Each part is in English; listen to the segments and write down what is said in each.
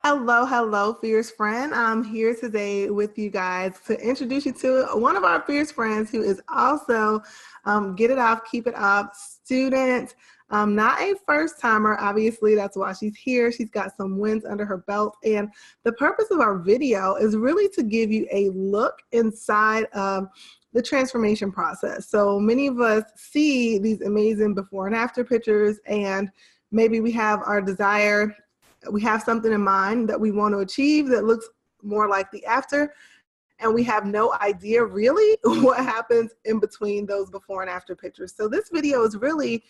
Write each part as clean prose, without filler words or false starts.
Hello, hello, fierce friend. I'm here today with you guys to introduce you to one of our fierce friends who is also Get It Off, Keep It Up student. Not a first timer, obviously, that's why she's here. She's got some wins under her belt. And the purpose of our video is really to give you a look inside of the transformation process. So many of us see these amazing before and after pictures, and maybe we have our desire. We have something in mind that we want to achieve that looks more like the after, and we have no idea really what happens in between those before and after pictures. So this video is really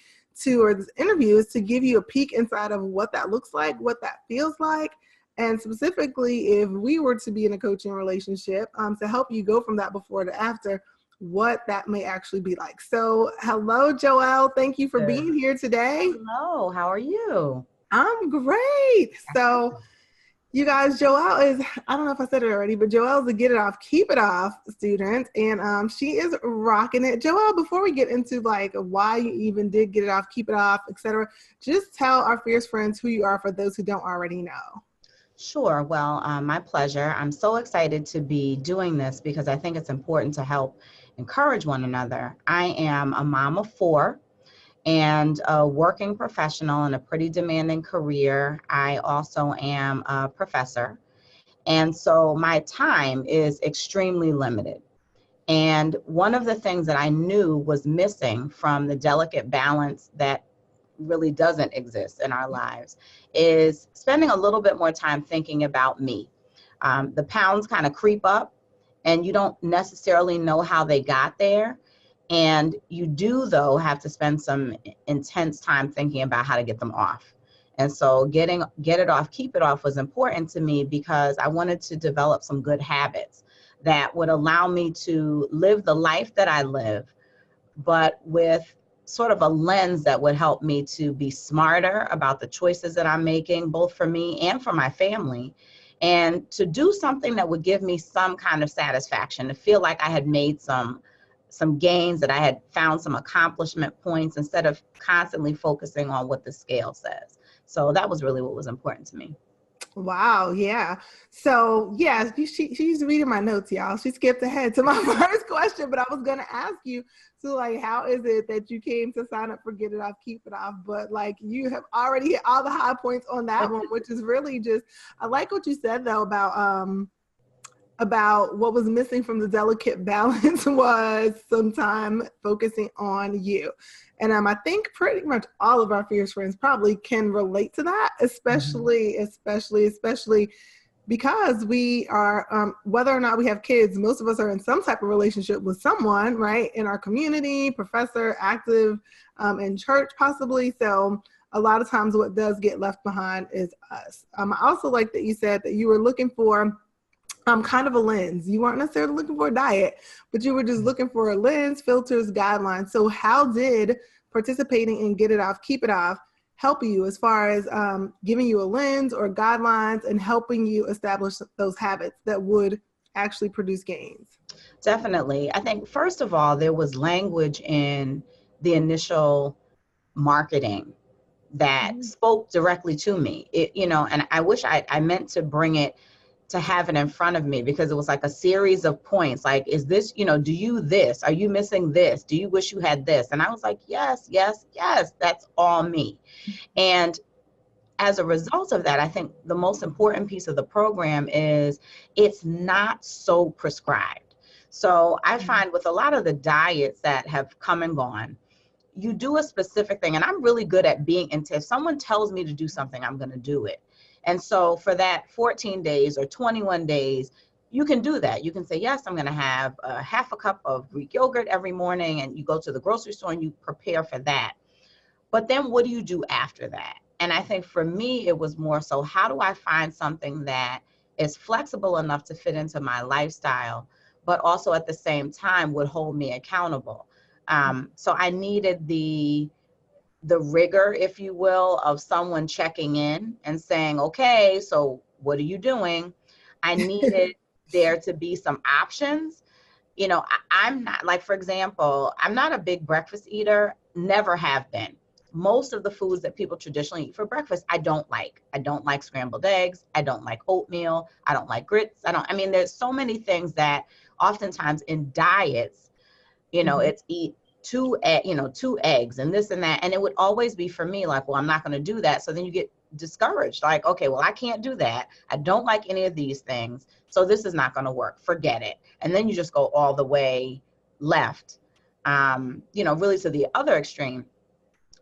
or this interview is to give you a peek inside of what that looks like, what that feels like, and specifically if we were to be in a coaching relationship, to help you go from that before to after, what that may actually be like. So hello, Joelle. Thank you for being here today. Hello, how are you? I'm great. So you guys, Joelle is, I don't know if I said it already, but Joelle's a Get It Off, Keep It Off student, and she is rocking it. Joelle, before we get into like why you even did Get It Off, Keep It Off, etc., just tell our fierce friends who you are for those who don't already know. Sure. Well, my pleasure. I'm so excited to be doing this because I think it's important to help encourage one another. I am a mom of four and a working professional in a pretty demanding career. I also am a professor. And so my time is extremely limited. And one of the things that I knew was missing from the delicate balance that really doesn't exist in our lives is spending a little bit more time thinking about me. The pounds kind of creep up and you don't necessarily know how they got there. And you do, though, have to spend some intense time thinking about how to get them off. And so Get It Off, Keep It Off was important to me because I wanted to develop some good habits that would allow me to live the life that I live, but with sort of a lens that would help me to be smarter about the choices that I'm making, both for me and for my family, and to do something that would give me some kind of satisfaction, to feel like I had made some gains, that I had found some accomplishment points instead of constantly focusing on what the scale says. So that was really what was important to me. Wow, yeah. So, yeah, she's reading my notes, y'all. She skipped ahead to my first question, but I was going to ask you, so like, how is it that you came to sign up for Get It Off, Keep It Off? But like, you have already hit all the high points on that one, which is really just, I like what you said though about what was missing from the delicate balance was some time focusing on you. And I think pretty much all of our fierce friends probably can relate to that, especially because we are, whether or not we have kids, most of us are in some type of relationship with someone, right? In our community, professor, active, in church possibly. So a lot of times what does get left behind is us. I also like that you said that you were looking for kind of a lens. You weren't necessarily looking for a diet, but you were just looking for a lens, filters, guidelines. So how did participating in Get It Off, Keep It Off help you as far as giving you a lens or guidelines and helping you establish those habits that would actually produce gains? Definitely. I think, first of all, there was language in the initial marketing that spoke directly to me. And I wish I meant to bring it, to have it in front of me, because it was like a series of points. Like, is this, do you this? Are you missing this? Do you wish you had this? And I was like, yes, yes, yes, that's all me. And as a result of that, I think the most important piece of the program is it's not so prescribed. So I find with a lot of the diets that have come and gone, you do a specific thing. And I'm really good at being into, if someone tells me to do something, I'm going to do it. And so for that 14 days or 21 days, you can do that. You can say, yes, I'm going to have a half a cup of Greek yogurt every morning. And you go to the grocery store and you prepare for that. But then what do you do after that? And I think for me, it was more so, how do I find something that is flexible enough to fit into my lifestyle, but also at the same time would hold me accountable? So I needed the rigor, if you will, of someone checking in and saying, okay, so what are you doing? I needed there to be some options. I'm not, like, for example, I'm not a big breakfast eater, never have been. most of the foods that people traditionally eat for breakfast, I don't like. I don't like scrambled eggs. I don't like oatmeal. I don't like grits. I mean, there's so many things that oftentimes in diets, it's eat two eggs and this and that. And it would always be for me like, well, I'm not going to do that. So then you get discouraged. Like, okay, well, I can't do that. I don't like any of these things. So this is not going to work. Forget it. And then you just go all the way left, really to the other extreme.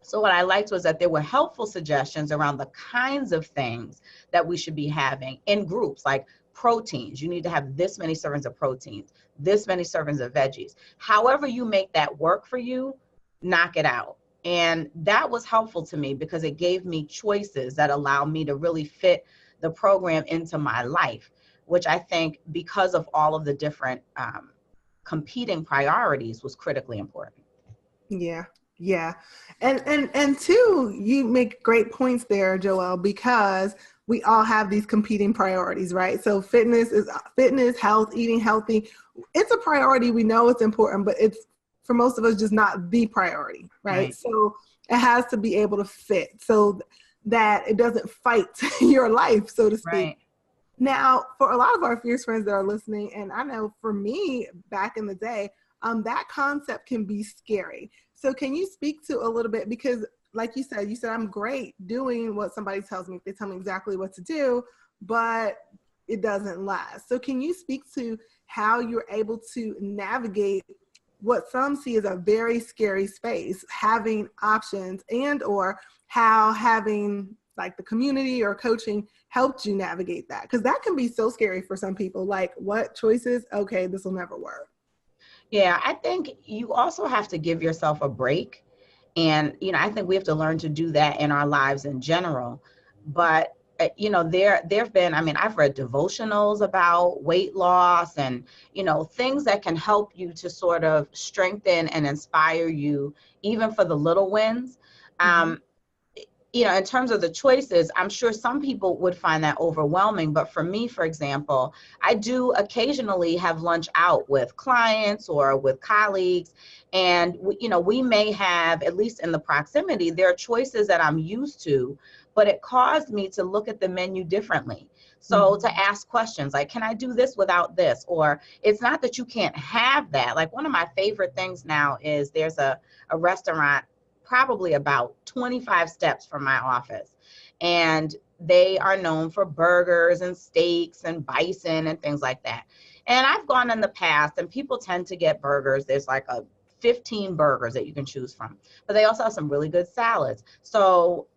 So what I liked was that there were helpful suggestions around the kinds of things that we should be having in groups, like proteins. You need to have this many servings of proteins, this many servings of veggies. However you make that work for you, knock it out. And that was helpful to me because it gave me choices that allow me to really fit the program into my life, which I think because of all of the different competing priorities was critically important. Yeah. Yeah. And two, you make great points there, Joelle, because we all have these competing priorities, right? So fitness, health, eating healthy. It's a priority. We know it's important, but it's for most of us just not the priority, right? So it has to be able to fit so that it doesn't fight your life, so to speak. Right. Now, for a lot of our fierce friends that are listening, and I know for me back in the day, that concept can be scary. So can you speak to a little bit, because like you said, I'm great doing what somebody tells me. They tell me exactly what to do, but it doesn't last. So can you speak to how you're able to navigate what some see as a very scary space, having options, and or how having like the community or coaching helped you navigate that? Because that can be so scary for some people. Like, what choices? Okay, this will never work. Yeah, I think you also have to give yourself a break. And, I think we have to learn to do that in our lives in general. But, there've been, I've read devotionals about weight loss and, things that can help you to sort of strengthen and inspire you, even for the little wins. In terms of the choices, I'm sure some people would find that overwhelming. But for me, for example, I do occasionally have lunch out with clients or with colleagues. And, we may have, at least in the proximity, there are choices that I'm used to, but it caused me to look at the menu differently. So to ask questions like, can I do this without this? Or it's not that you can't have that. Like one of my favorite things now is there's a restaurant probably about 25 steps from my office. And they are known for burgers and steaks and bison and things like that. And I've gone in the past and people tend to get burgers. There's like 15 burgers that you can choose from, but they also have some really good salads. So,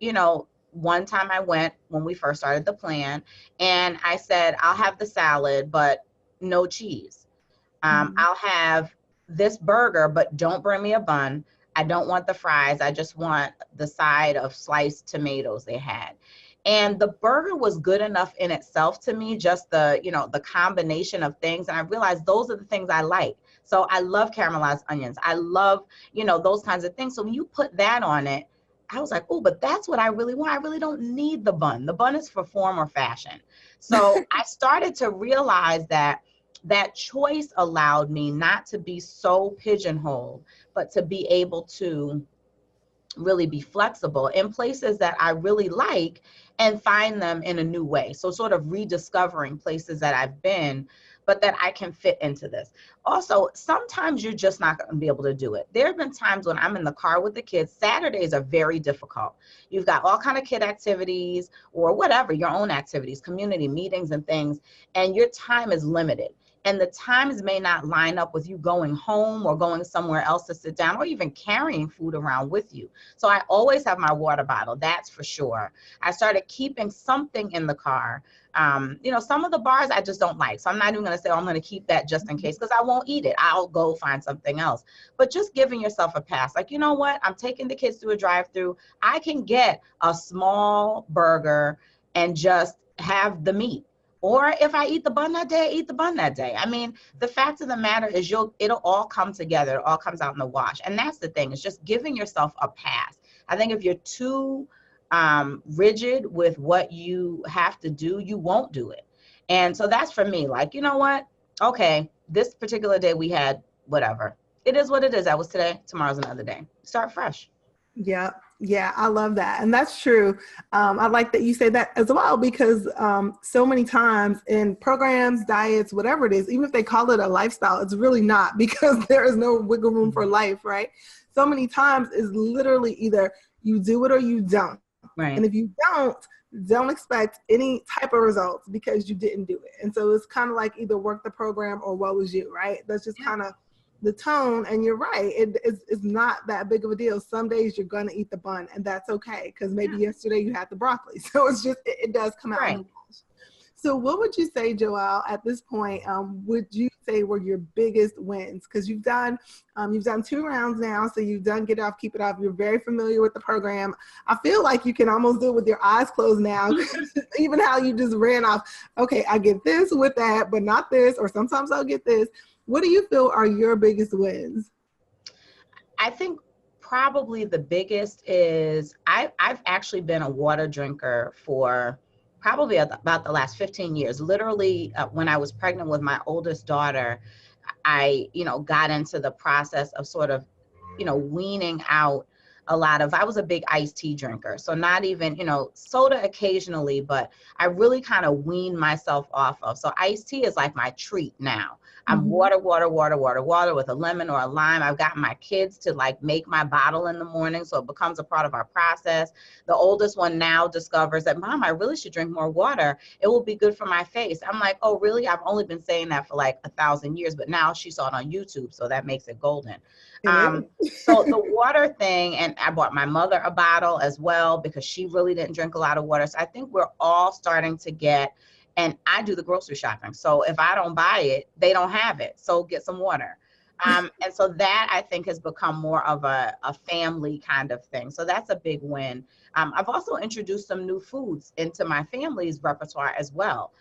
one time I went when we first started the plan and I said, I'll have the salad, but no cheese. I'll have this burger, but don't bring me a bun. I don't want the fries. I just want the side of sliced tomatoes they had. And the burger was good enough in itself to me, just the combination of things. And I realized those are the things I like. So I love caramelized onions. I love, those kinds of things. So when you put that on it, I was like, oh, but that's what I really want. I really don't need the bun. The bun is for form or fashion. So I started to realize that choice allowed me not to be so pigeonholed, but to be able to really be flexible in places that I really like and find them in a new way. So sort of rediscovering places that I've been, but that I can fit into this. Also, sometimes you're just not going to be able to do it. There have been times when I'm in the car with the kids. Saturdays are very difficult. You've got all kind of kid activities or whatever, your own activities, community meetings and things, and your time is limited. And the times may not line up with you going home or going somewhere else to sit down or even carrying food around with you. So I always have my water bottle, that's for sure. I started keeping something in the car. Some of the bars I just don't like. So I'm not even going to say, oh, I'm going to keep that just in case, because I won't eat it. I'll go find something else. But just giving yourself a pass. Like, you know what? I'm taking the kids through a drive-through. I can get a small burger and just have the meat. Or if I eat the bun that day, I eat the bun that day. I mean, the fact of the matter is it'll all come together. It all comes out in the wash. And that's the thing. It's just giving yourself a pass. I think if you're too rigid with what you have to do, you won't do it. And so that's for me. Like, you know what? Okay, this particular day we had whatever. It is what it is. That was today. Tomorrow's another day. Start fresh. Yeah. Yeah, I love that. And that's true. I like that you say that as well, because so many times in programs, diets, whatever it is, even if they call it a lifestyle, it's really not, because there is no wiggle room for life, right? So many times is literally either you do it or you don't. And Right. if you don't expect any type of results because you didn't do it. And so it's kind of like either work the program or what was you, right? That's just Yeah. kind of the tone. And you're right, it's not that big of a deal. Some days you're going to eat the bun, and that's okay, because maybe Yeah. yesterday you had the broccoli. So it's just, it does come out in the Right. wash. So what would you say, Joelle, at this point, would you say were your biggest wins? Because you've done 2 rounds now, so you've done Get It Off, Keep It Off. You're very familiar with the program. I feel like you can almost do it with your eyes closed now. Even how you just ran off, okay, I get this with that, but not this, or sometimes I'll get this. What do you feel are your biggest wins? I think probably the biggest is I've actually been a water drinker for probably about the last 15 years. Literally, when I was pregnant with my oldest daughter, I, got into the process of sort of, weaning out a lot of, I was a big iced tea drinker. So not even, soda occasionally, but I really kind of weaned myself off of. So iced tea is like my treat now. I'm Mm-hmm. water with a lemon or a lime. I've gotten my kids to like make my bottle in the morning, so it becomes a part of our process. The oldest one now discovers that, Mom, I really should drink more water. It will be good for my face. I'm like, oh, really? I've only been saying that for like 1,000 years, but now she saw it on YouTube, so that makes it golden. It is. So the water thing, and I bought my mother a bottle as well because she really didn't drink a lot of water. So I think we're all starting to get, and I do the grocery shopping. So if I don't buy it, they don't have it. So get some water. And so that I think has become more of a family kind of thing. So that's a big win. I've also introduced some new foods into my family's repertoire as well.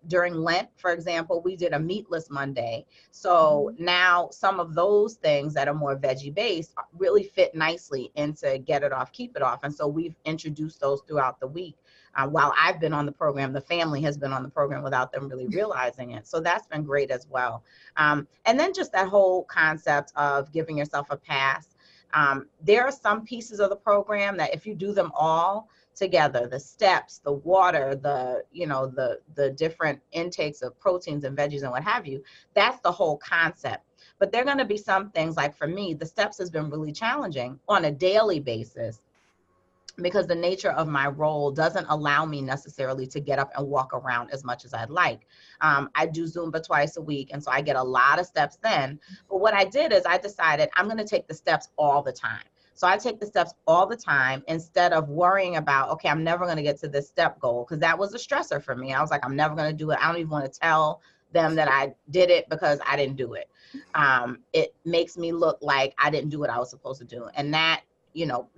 During Lent, for example, we did a meatless Monday. So now some of those things that are more veggie based really fit nicely into Get It Off, Keep It Off. And so we've introduced those throughout the week. While I've been on the program, the family has been on the program without them really realizing it. So that's been great as well. And then just that whole concept of giving yourself a pass. There are some pieces of the program that if you do them all together, the steps, the water, the different intakes of proteins and veggies and what have you, that's the whole concept. But there are going to be some things, like for me, the steps has been really challenging on a daily basis, because the nature of my role doesn't allow me necessarily to get up and walk around as much as I'd like. I do Zumba twice a week, and so I get a lot of steps then. But what I did is I decided I'm going to take the steps all the time. So I take the steps all the time instead of worrying about, okay, I'm never going to get to this step goal, because that was a stressor for me. I was like, I'm never going to do it. I don't even want to tell them that I did it because I didn't do it. It makes me look like I didn't do what I was supposed to do. And that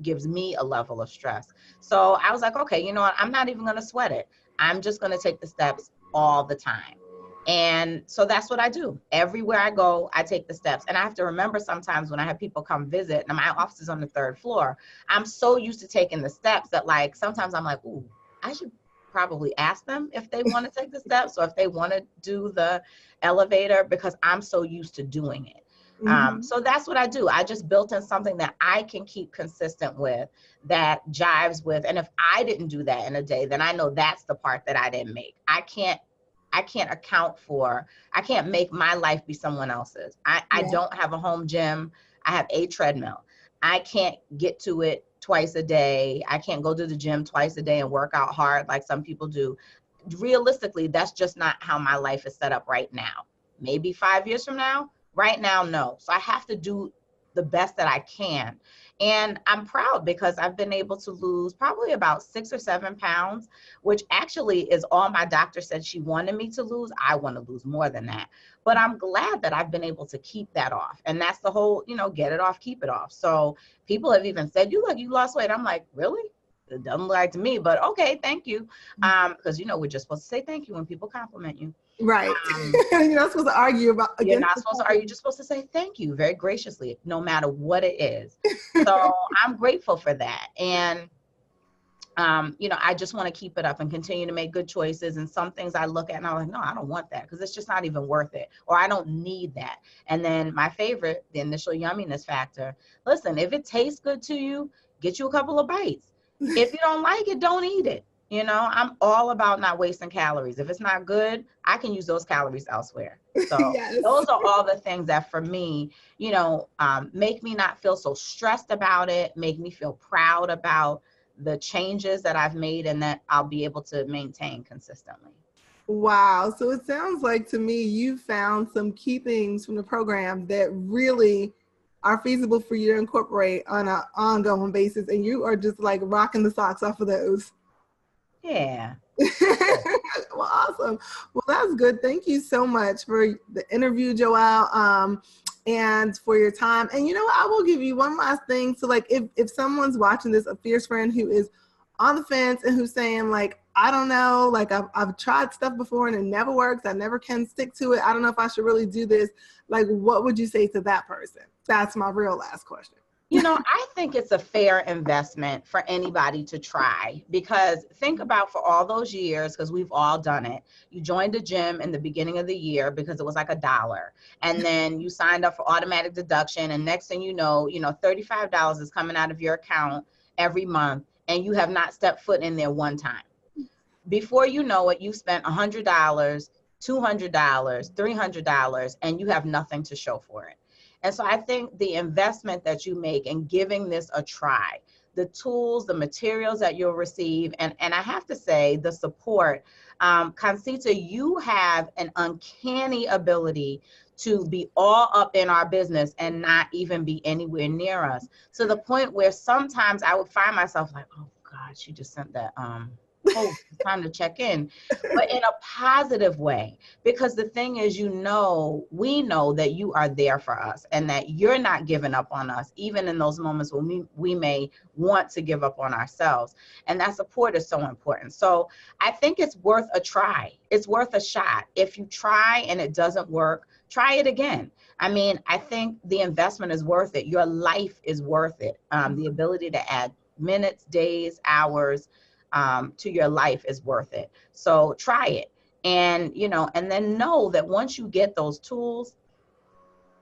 gives me a level of stress. So I was like, okay, you know what? I'm not even going to sweat it. I'm just going to take the steps all the time. And so that's what I do. Everywhere I go, I take the steps. And I have to remember sometimes when I have people come visit, and my office is on the 3rd floor, I'm so used to taking the steps that like sometimes I'm like, ooh, I should probably ask them if they want to take the steps or if they want to do the elevator, because I'm so used to doing it. So that's what I do. I just built in something that I can keep consistent with, that jives with. And if I didn't do that in a day, then I know that's the part that I didn't make. I can't account for, I can't make my life be someone else's. I Yeah. don't have a home gym. I have a treadmill. I can't get to it twice a day. I can't go to the gym twice a day and work out hard like some people do. Realistically, that's just not how my life is set up right now. Maybe 5 years from now. Right now, no. So I have to do the best that I can. And I'm proud because I've been able to lose probably about 6 or 7 pounds, which actually is all my doctor said she wanted me to lose. I want to lose more than that. But I'm glad that I've been able to keep that off. And that's the whole, get it off, keep it off. So people have even said, you look, you lost weight. I'm like, really? It doesn't look like to me, but okay, thank you. Because, we're just supposed to say thank you when people compliment you. Right. You're not supposed to argue about You're against not the supposed to, are you just supposed to say thank you very graciously, no matter what it is. So I'm grateful for that. And, I just want to keep it up and continue to make good choices. And some things I look at and I'm like, no, I don't want that because it's just not even worth it. Or I don't need that. And then my favorite, the initial yumminess factor. Listen, if it tastes good to you, get you a couple of bites. If you don't like it, don't eat it. You know, I'm all about not wasting calories. If it's not good, I can use those calories elsewhere. So Yes. those are all the things that for me, you know, make me not feel so stressed about it, make me feel proud about the changes that I've made and that I'll be able to maintain consistently. Wow. So it sounds like to me you found some key things from the program that really are feasible for you to incorporate on an ongoing basis, and you are just like rocking the socks off of those. Yeah. Well, awesome. Well, that's good. Thank you so much for the interview, Joelle, and for your time. And you know what? I will give you one last thing. So, like, if someone's watching this, a fierce friend who is on the fence and who's saying, like, I don't know, like, I've tried stuff before and it never works. I never can stick to it. I don't know if I should really do this. Like, what would you say to that person? That's my real last question. You know, I think it's a fair investment for anybody to try, because think about for all those years, because we've all done it. You joined a gym in the beginning of the year because it was like $1, and then you signed up for automatic deduction, and next thing you know, $35 is coming out of your account every month, and you have not stepped foot in there one time. Before you know it, you spent $100, $200, $300, and you have nothing to show for it. And so I think the investment that you make in giving this a try, the tools, the materials that you'll receive, and I have to say the support, Conchita, you have an uncanny ability to be all up in our business and not even be anywhere near us, to the point where sometimes I would find myself like, oh God, she just sent that post, it's time to check in, but in a positive way, because the thing is, we know that you are there for us and that you're not giving up on us, even in those moments when we may want to give up on ourselves. And that support is so important. So I think it's worth a try. It's worth a shot. If you try and it doesn't work, try it again. I mean, I think the investment is worth it. Your life is worth it. The ability to add minutes, days, hours to your life is worth it. So try it. And, and then know that once you get those tools,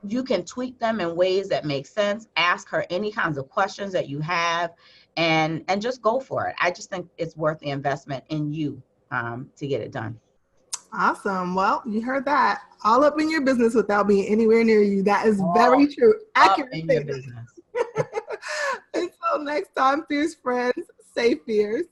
you can tweak them in ways that make sense. Ask her any kinds of questions that you have, and just go for it. I just think it's worth the investment in you to get it done. Awesome. Well, you heard that. All up in your business without being anywhere near you. That is very true. Accurate in your business. Until next time, fierce friends, stay fierce.